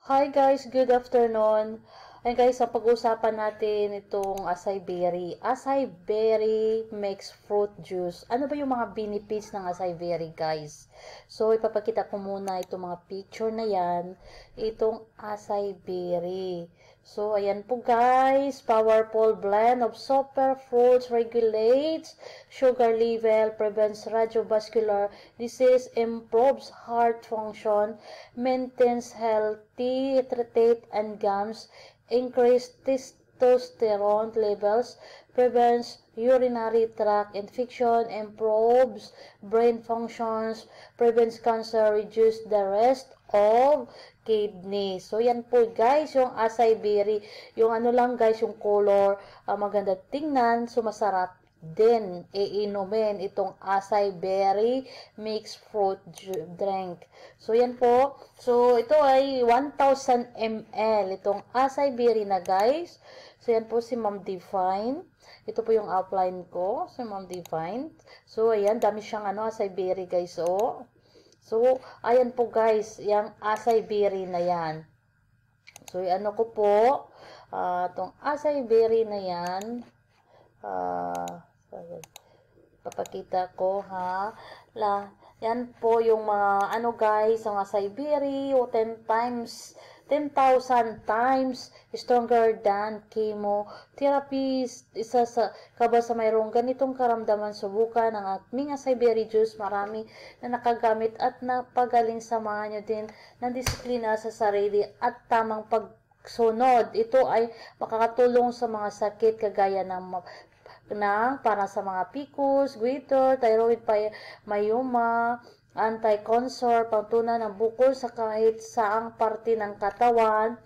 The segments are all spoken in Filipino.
Hi guys, good afternoon. Ayun guys, ang pag-uusapan natin itong acai berry. Acai berry makes fruit juice. Ano ba yung mga benefits ng acai berry guys? So, ipapakita ko muna itong mga picture na yan. Itong acai berry. So, ayan po guys, powerful blend of super fruits regulates sugar level, prevents cardiovascular disease, improves heart function, maintains healthy teeth and gums, increase testosterone levels, prevents urinary tract infection, improves brain functions, prevents cancer, reduce the rest of kidney. So, yan po guys, yung acai berry. Yung ano lang guys, yung color, maganda tingnan, so masarap din iinumin itong acai berry mixed fruit drink. So, yan po. So, ito ay 1,000 ml. Itong acai berry na guys. So, yan po si Ma'am Divine. Ito po yung outline ko. Si Ma'am Divine. So, ayan. Dami siyang acai berry guys. Oh. So, ayan po guys. Yung acai berry na yan. So, ano ko po. Itong acai berry na yan. Papakita ko ha. Yan po yung mga guys, ang acai berry o 10,000 times stronger than chemotherapy. Isa sa kaba sa mayroong ganitong karamdaman, subukan ang aming acai berry juice. Marami na nakagamit at napagaling. Samahan nyo din ng disiplina sa sarili at tamang pagsunod. Ito ay makakatulong sa mga sakit kagaya ng para sa mga PCOS, goiter, thyroid myoma, anti-cancer, pangtunan ng bukol sa kahit saang parte ng katawan,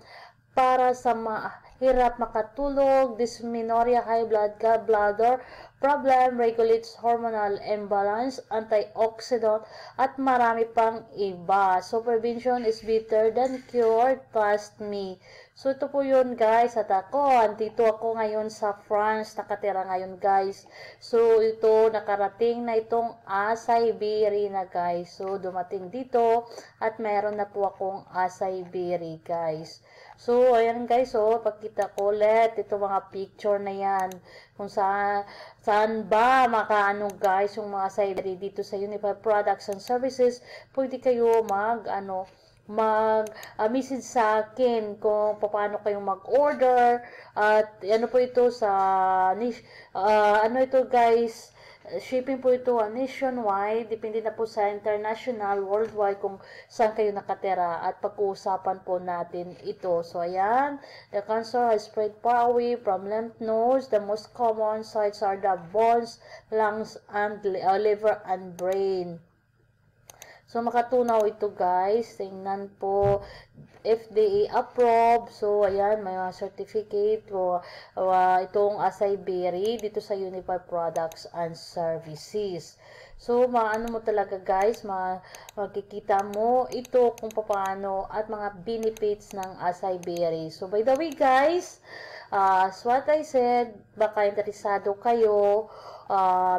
para sa mahirap makatulog, dysmenorrhea, high blood, gallbladder problem, regulates hormonal imbalance, antioxidant, at marami pang iba. So, prevention is better than cure, trust me. So, ito po yun guys. At andito ako ngayon sa France, nakatira ngayon guys. So, ito, nakarating na itong acai berry na guys. So, dumating dito at meron na po akong acai berry guys. So, ayan guys, pagkita ko ulit, ito mga picture na yan, kung saan ba makaano guys, yung mga acai berry dito sa Unified Products and Services, pwede kayo message sa akin kung paano kayong mag-order, at ano po ito sa, ito guys, shipping po ito nationwide, depende na po sa international, worldwide kung saan kayo nakatira, at pag-uusapan po natin ito. So, ayan, the cancer has spread far away from lymph nodes. The most common sites are the bones, lungs, and liver and brain. So, makatunaw ito guys. Tingnan po, FDA approved. So, ayan, may mga certificate po itong acai berry dito sa Unified Products and Services. So, maano mo talaga guys, makikita mo ito kung paano at mga benefits ng acai berry. So, by the way guys, as what I said, baka interesado kayo,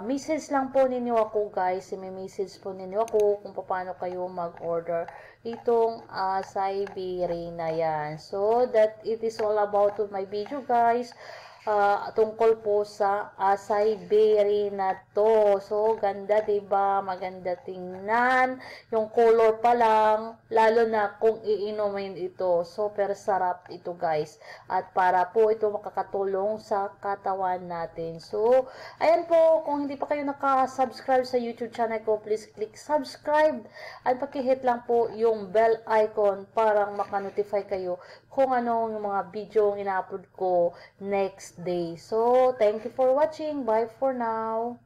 message lang po ninyo ako guys, i-message po ninyo ako kung paano kayo mag-order itong acai berry na yan. So, that it is all about my video guys, tungkol po sa acai berry na to. So, ganda diba? Maganda tingnan. Yung color pa lang, lalo na kung iinumin ito. Super sarap ito guys. At para po ito makakatulong sa katawan natin. So, ayan po, kung hindi pa kayo naka-subscribe sa YouTube channel ko, please click subscribe at pakihit lang po yung bell icon para maka-notify kayo kung anong yung mga video ina-upload ko next day. So, thank you for watching. Bye for now.